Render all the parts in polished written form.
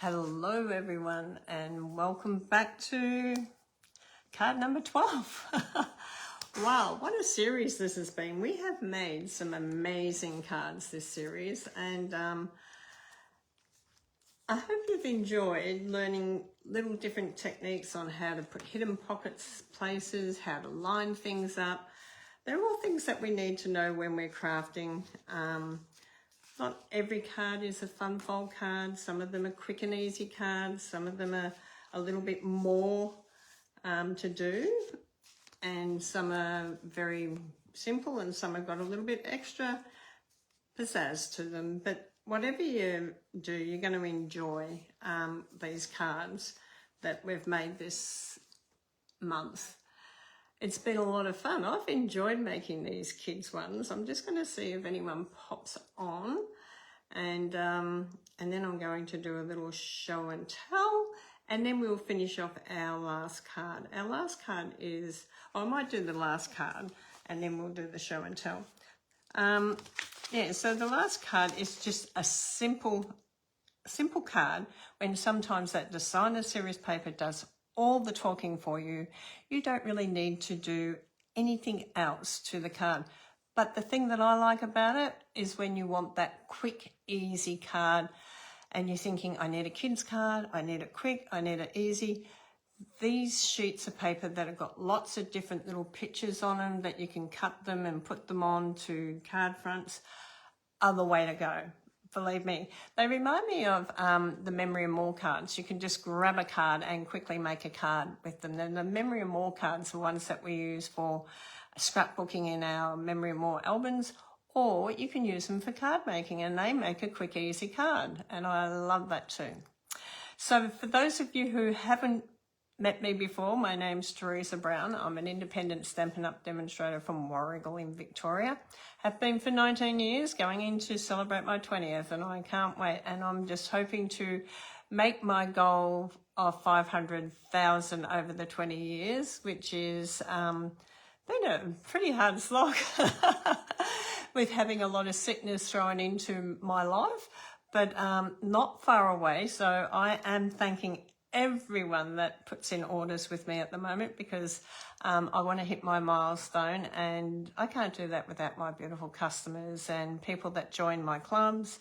Hello everyone and welcome back to card number 12. Wow, what a series this has been. We have made some amazing cards this series, and I hope you've enjoyed learning little different techniques on how to put hidden pockets places, how to line things up. They're all things that we need to know when we're crafting. Not every card is a fun fold card. Some of them are quick and easy cards. Some of them are a little bit more to do. And some are very simple and some have got a little bit extra pizzazz to them. But whatever you do, you're going to enjoy these cards that we've made this month. It's been a lot of fun. I've enjoyed making these kids ones. I'm just going to see if anyone pops on, and then I'm going to do a little show and tell, and then we'll finish off our last card. Our last card is, I might do the last card and then we'll do the show and tell. Yeah, so the last card is just a simple card, when sometimes that designer series paper does all the talking for you. You don't really need to do anything else to the card. But the thing that I like about it is when you want that quick, easy card and you're thinking, I need a kid's card, I need it quick, I need it easy. These sheets of paper that have got lots of different little pictures on them that you can cut them and put them on to card fronts are the way to go. Believe me, they remind me of the Memory and More cards. You can just grab a card and quickly make a card with them. And the Memory and More cards are ones that we use for scrapbooking in our Memory and More albums, or you can use them for card making, and they make a quick, easy card. And I love that too. So for those of you who haven't met me before, my name's Teresa Brown. I'm an independent Stampin' Up! Demonstrator from Warragul in Victoria. Have been for 19 years, going in to celebrate my 20th, and I can't wait. And I'm just hoping to make my goal of 500,000 over the 20 years, which is been a pretty hard slog with having a lot of sickness thrown into my life, but not far away. So I am thanking everyone that puts in orders with me at the moment, because I want to hit my milestone, and I can't do that without my beautiful customers and people that join my clubs.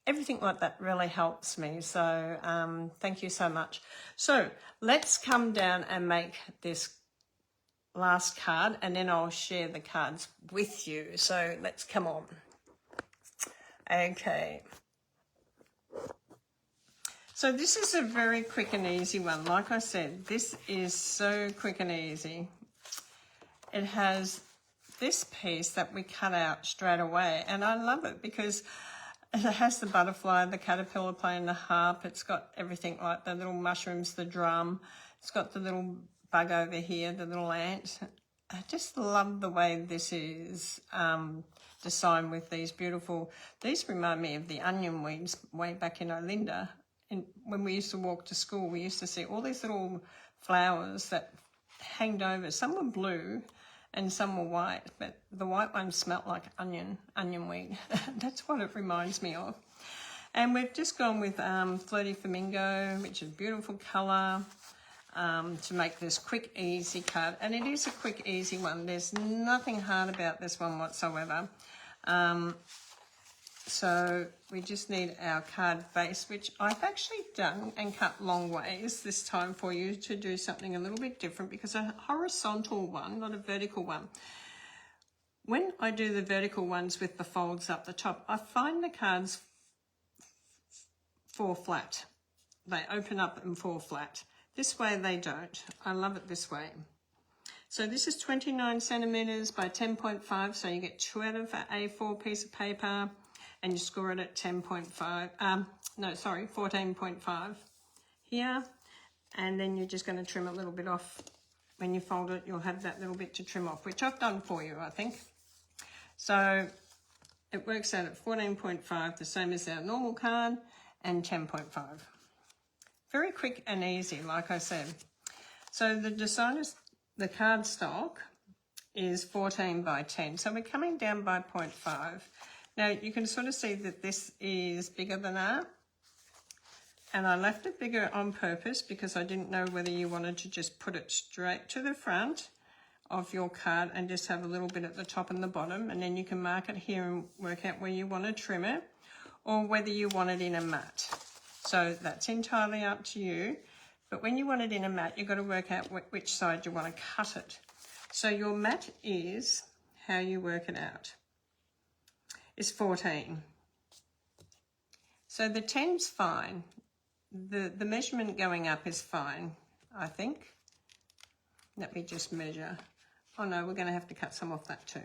Everything like that really helps me. So thank you so much. So let's come down and make this last card, and then I'll share the cards with you. So let's come on. Okay. So this is a very quick and easy one. Like I said, this is so quick and easy. It has this piece that we cut out straight away, and I love it because it has the butterfly, the caterpillar playing the harp. It's got everything like the little mushrooms, the drum. It's got the little bug over here, the little ant. I just love the way this is designed with these beautiful, these remind me of the onion weeds way back in Olinda. And when we used to walk to school, we used to see all these little flowers that hanged over. Some were blue and some were white, but the white ones smelt like onion weed. That's what it reminds me of. And we've just gone with Flirty Flamingo, which is a beautiful colour, to make this quick, easy card. And it is a quick, easy one. There's nothing hard about this one whatsoever. So we just need our card base, which I've actually done and cut long ways this time for you to do something a little bit different, because a horizontal one, not a vertical one. When I do the vertical ones with the folds up the top, I find the cards fall flat. They open up and fall flat. This way they don't. I love it this way. So this is 29 centimeters by 10.5, so you get 2 out of an A4 piece of paper, and you score it at 14.5 here. And then you're just going to trim a little bit off. When you fold it, you'll have that little bit to trim off, which I've done for you, I think. So it works out at 14.5, the same as our normal card, and 10.5. Very quick and easy, like I said. So the card stock is 14 by 10. So we're coming down by 0.5. Now you can sort of see that this is bigger than that. And I left it bigger on purpose because I didn't know whether you wanted to just put it straight to the front of your card and just have a little bit at the top and the bottom, and then you can mark it here and work out where you want to trim it, or whether you want it in a mat. So that's entirely up to you. But when you want it in a mat, you've got to work out which side you want to cut it. So your mat is, how you work it out, is 14. So the 10's fine. The measurement going up is fine, I think. Let me just measure. Oh no, we're going to have to cut some off that too.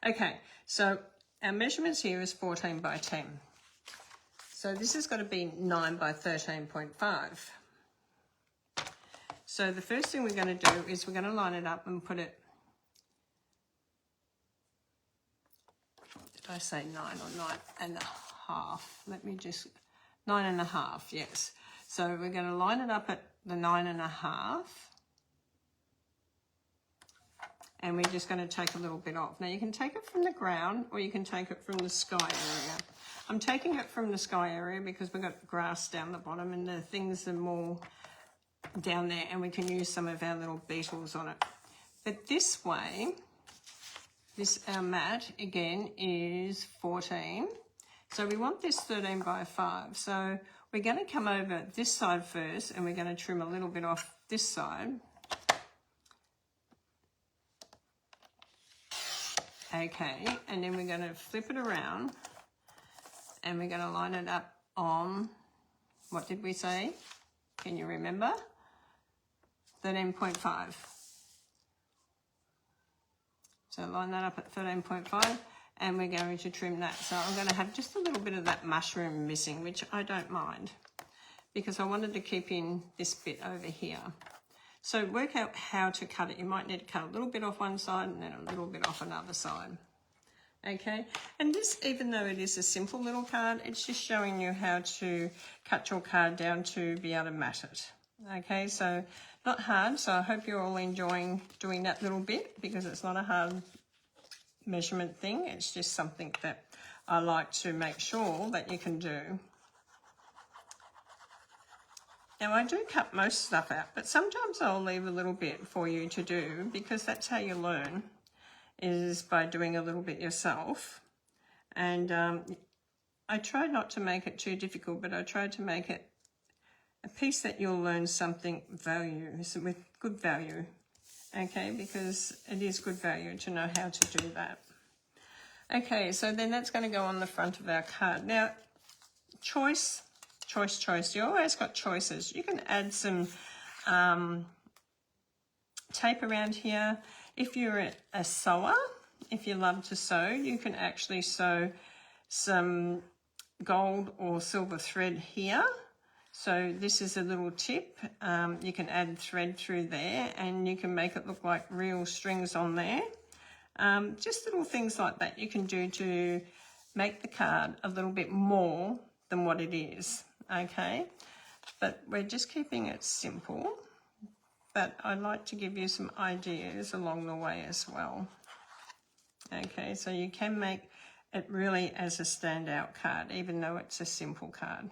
Okay, so our measurements here is 14 by 10. So this has got to be 9 by 13.5. So the first thing we're going to do is we're going to line it up and put it, did I say 9 or 9.5? Let me just, 9.5, yes. So we're going to line it up at the 9.5. And we're just going to take a little bit off. Now you can take it from the ground or you can take it from the sky area. I'm taking it from the sky area because we've got grass down the bottom and the things are more down there, and we can use some of our little beetles on it. But this way, our mat again is 14. So we want this 13 by 5. So we're going to come over this side first and we're going to trim a little bit off this side. Okay, and then we're going to flip it around and we're going to line it up on, what did we say? Can you remember? 13.5. So line that up at 13.5 and we're going to trim that. So I'm going to have just a little bit of that mushroom missing, which I don't mind because I wanted to keep in this bit over here. So work out how to cut it. You might need to cut a little bit off one side and then a little bit off another side. Okay, and this, even though it is a simple little card, it's just showing you how to cut your card down to be able to mat it. Okay, so not hard, so I hope you're all enjoying doing that little bit because it's not a hard measurement thing. It's just something that I like to make sure that you can do. Now I do cut most stuff out, but sometimes I'll leave a little bit for you to do because that's how you learn, is by doing a little bit yourself. And I try not to make it too difficult, but I try to make it a piece that you'll learn something with good value, okay, because it is good value to know how to do that. Okay, so then that's going to go on the front of our card. Now, choice. You always got choices. You can add some tape around here. If you're a sewer, if you love to sew, you can actually sew some gold or silver thread here. So this is a little tip. You can add thread through there and you can make it look like real strings on there. Just little things like that you can do to make the card a little bit more than what it is. Okay, but we're just keeping it simple, but I'd like to give you some ideas along the way as well. Okay, so you can make it really as a standout card, even though it's a simple card.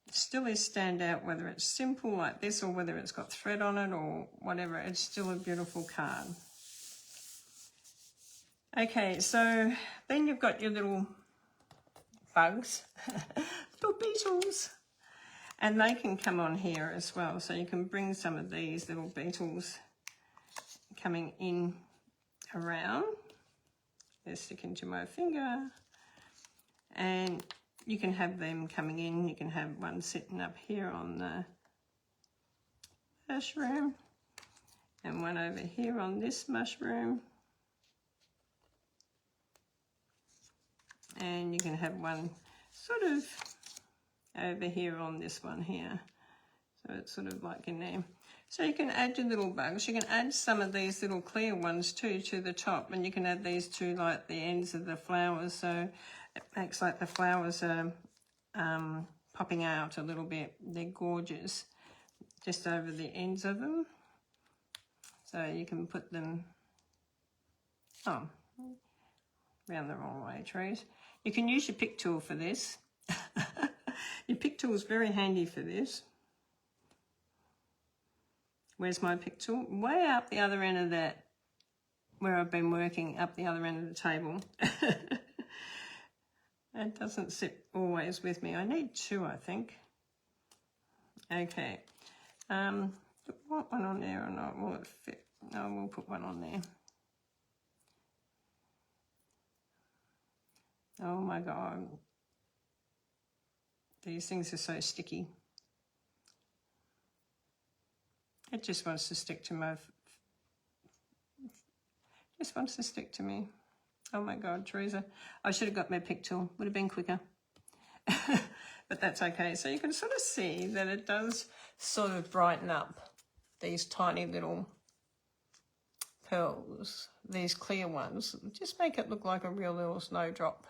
It still is standout whether it's simple like this or whether it's got thread on it or whatever. It's still a beautiful card. Okay, so then you've got your little bugs, little beetles, and they can come on here as well. So you can bring some of these little beetles coming in around. They're sticking to my finger, and you can have them coming in. You can have one sitting up here on the mushroom and one over here on this mushroom. And you can have one sort of over here on this one here. So it's sort of like in there. So you can add your little bugs. You can add some of these little clear ones too to the top, and you can add these to like the ends of the flowers. So it makes like the flowers are popping out a little bit. They're gorgeous just over the ends of them. So you can put them, around the wrong way, trees. You can use your pick tool for this. Your pick tool is very handy for this. Where's my pick tool? Way up the other end of that, where I've been working, up the other end of the table. It doesn't sit always with me. I need two, I think. Okay. Do I want one on there or not? Will it fit? No, we'll put one on there. Oh my God. These things are so sticky. It just wants to stick to my... Just wants to stick to me. Oh my God, Teresa. I should have got my pick tool. Would have been quicker. But that's okay. So you can sort of see that it does sort of brighten up these tiny little pearls, these clear ones. Just make it look like a real little snowdrop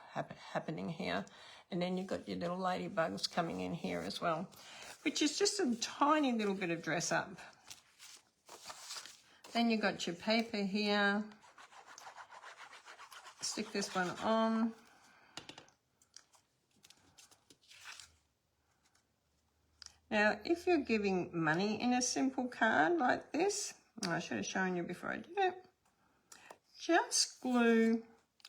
happening here. And then you've got your little ladybugs coming in here as well, which is just a tiny little bit of dress up. Then you've got your paper here. Stick this one on. Now, if you're giving money in a simple card like this, I should have shown you before I did it, just glue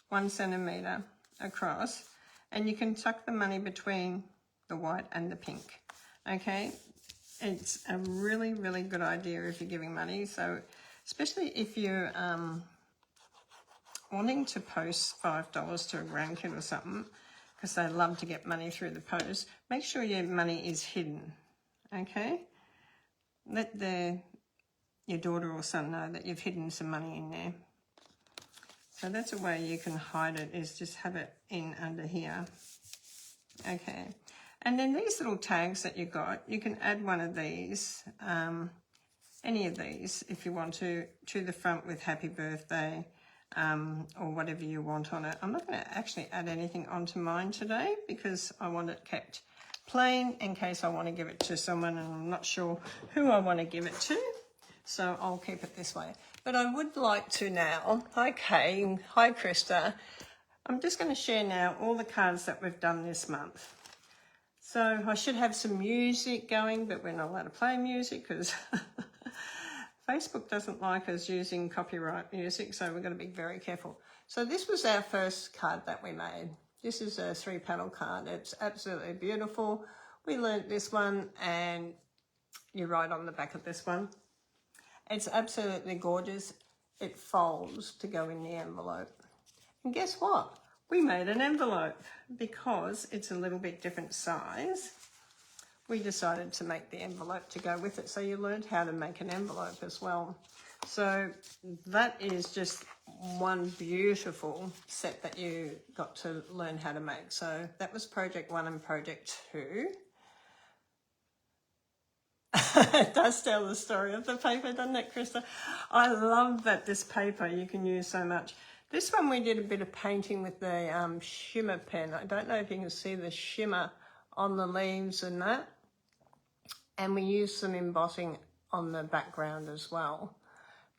1 centimetre across and you can tuck the money between the white and the pink, okay? It's a really, really good idea if you're giving money. So especially if you're wanting to post $5 to a grandkid or something, because they love to get money through the post, make sure your money is hidden, okay? Let your daughter or son know that you've hidden some money in there. So that's a way you can hide it, is just have it in under here. Okay. And then these little tags that you got, you can add one of these, any of these, if you want to the front with happy birthday, or whatever you want on it. I'm not going to actually add anything onto mine today because I want it kept plain in case I want to give it to someone and I'm not sure who I want to give it to. So I'll keep it this way. But I would like to now, hi Kay, hi Krista, I'm just going to share now all the cards that we've done this month. So I should have some music going, but we're not allowed to play music because Facebook doesn't like us using copyright music, so we've got to be very careful. So this was our first card that we made. This is a 3-panel card. It's absolutely beautiful. We learnt this one, and you write on the back of this one. It's absolutely gorgeous. It folds to go in the envelope. And guess what? We made an envelope because it's a little bit different size. We decided to make the envelope to go with it. So you learned how to make an envelope as well. So that is just one beautiful set that you got to learn how to make. So that was project 1 and project 2. It does tell the story of the paper, doesn't it, Krista? I love that this paper you can use so much. This one we did a bit of painting with the shimmer pen. I don't know if you can see the shimmer on the leaves and that. And we used some embossing on the background as well.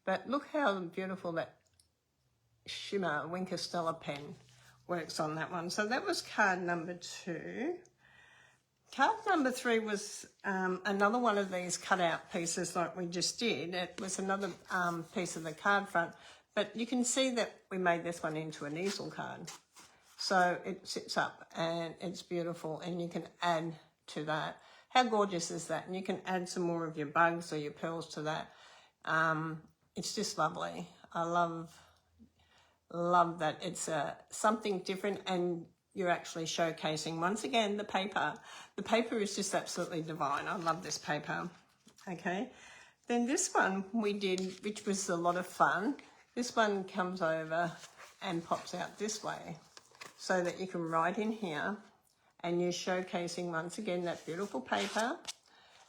But look how beautiful that shimmer Wink Stella pen works on that one. So that was card number 2. Card number 3 was another one of these cutout pieces like we just did. It was another piece of the card front. But you can see that we made this one into an easel card. So it sits up and it's beautiful and you can add to that. How gorgeous is that? And you can add some more of your bugs or your pearls to that. It's just lovely. I love that it's something different and you're actually showcasing, once again, the paper. The paper is just absolutely divine. I love this paper. Okay. Then this one we did, which was a lot of fun. This one comes over and pops out this way so that you can write in here and you're showcasing once again that beautiful paper.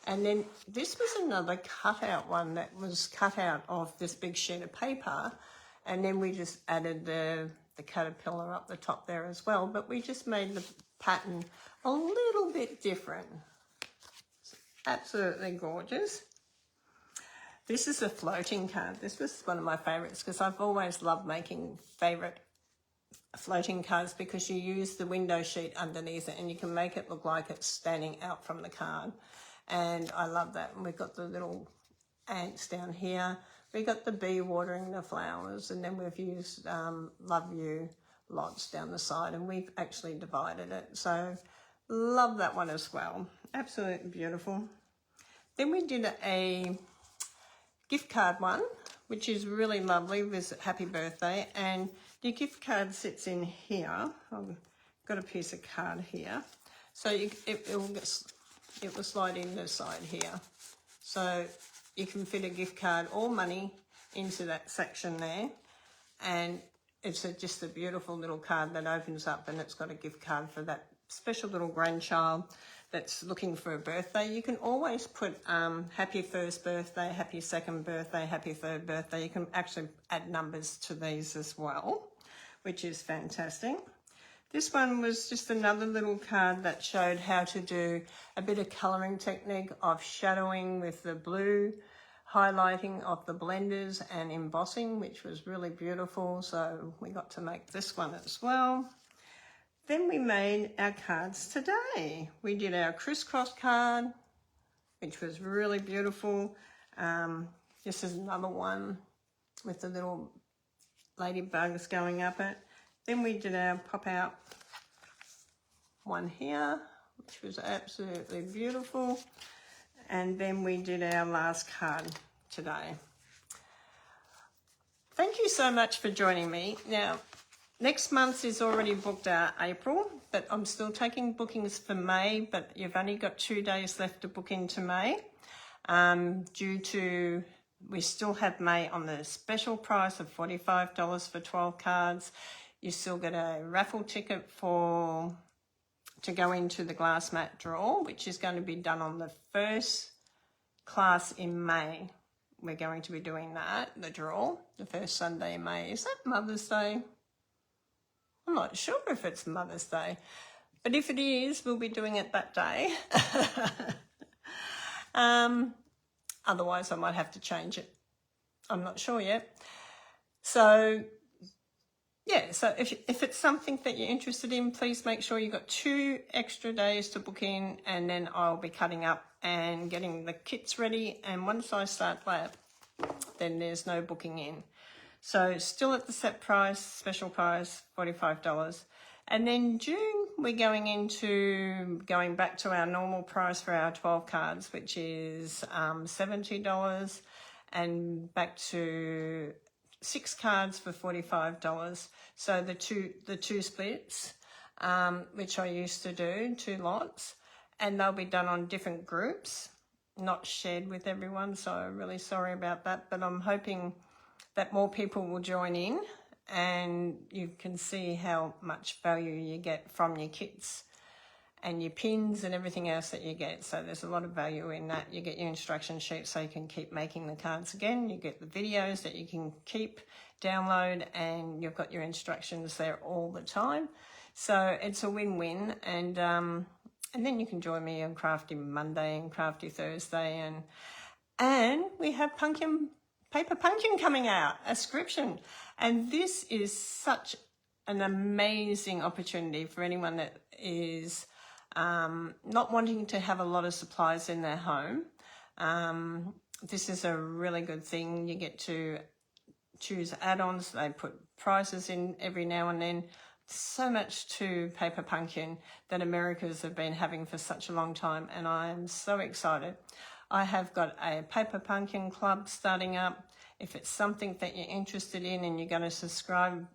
And then this was another cutout one that was cut out of this big sheet of paper. And then we just added the caterpillar up the top there as well. But we just made the pattern a little bit different. It's absolutely gorgeous. This is a floating card. This was one of my favourites because I've always loved making favourite floating cards because you use the window sheet underneath it and you can make it look like it's standing out from the card. And I love that. And we've got the little ants down here. We got the bee watering the flowers, and then we've used Love You lots down the side, and we've actually divided it. So love that one as well. Absolutely beautiful. Then we did a gift card one, which is really lovely with Happy Birthday, and your gift card sits in here. I've got a piece of card here, so it will slide in the side here, so you can fit a gift card or money into that section there, and it's just a beautiful little card that opens up, and it's got a gift card for that special little grandchild that's looking for a birthday. You can always put happy first birthday, happy second birthday, happy third birthday. You can actually add numbers to these as well, which is fantastic. This one was just another little card that showed how to do a bit of colouring technique of shadowing with the blue, highlighting of the blenders and embossing, which was really beautiful. So we got to make this one as well. Then we made our cards today. We did our crisscross card, which was really beautiful. This is another one with the little ladybugs going up it. Then we did our pop-out one here, which was absolutely beautiful. And then we did our last card today. Thank you so much for joining me. Now, next month is already booked out April, but I'm still taking bookings for May, but you've only got 2 days left to book into May. Due to, we still have May on the special price of $45 for 12 cards. You still get a raffle ticket to go into the glass mat draw, which is going to be done on the first class in May. We're going to be doing that, the draw, the first Sunday in May. Is that Mother's Day? I'm not sure if it's Mother's Day, but if it is, we'll be doing it that day. Otherwise, I might have to change it. I'm not sure yet. So, yeah, so if it's something that you're interested in, please make sure you've got 2 extra days to book in, and then I'll be cutting up and getting the kits ready. And once I start that, then there's no booking in. So still at the set price, special price, $45. And then June, we're going back to our normal price for our 12 cards, which is $70, and back to 6 cards for $45. So the two splits, which I used to do, 2 lots, and they'll be done on different groups, not shared with everyone. So I'm really sorry about that, but I'm hoping that more people will join in, and you can see how much value you get from your kits and your pins and everything else that you get. So there's a lot of value in that. You get your instruction sheet so you can keep making the cards again. You get the videos that you can keep, download, and you've got your instructions there all the time. So it's a win-win. And then you can join me on Crafty Monday and Crafty Thursday. And we have Paper Pumpkin coming out, a scription. And this is such an amazing opportunity for anyone that is not wanting to have a lot of supplies in their home. This is a really good thing. You get to choose add-ons. They put prices in every now and then. So much to Paper Pumpkin that Americans have been having for such a long time, and I am so excited. I have got a Paper Pumpkin club starting up. If it's something that you're interested in and you're going to subscribe,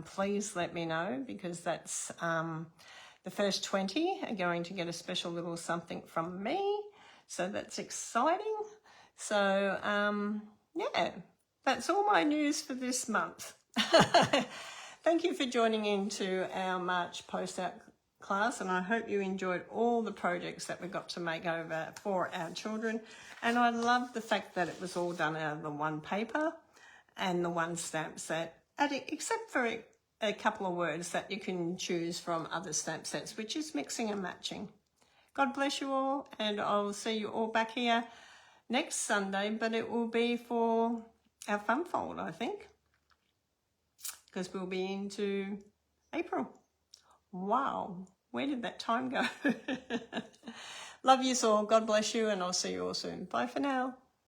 please let me know, because that's the first 20 are going to get a special little something from me. So that's exciting. So, yeah, that's all my news for this month. Thank you for joining into our March post-out class, and I hope you enjoyed all the projects that we got to make over for our children. And I love the fact that it was all done out of the one paper and the one stamp set, except for a couple of words that you can choose from other stamp sets, which is mixing and matching. God bless you all, and I'll see you all back here next Sunday, but it will be for our fun fold, I think, because we'll be into April. Wow, where did that time go? Love you all. God bless you, and I'll see you all soon. Bye for now.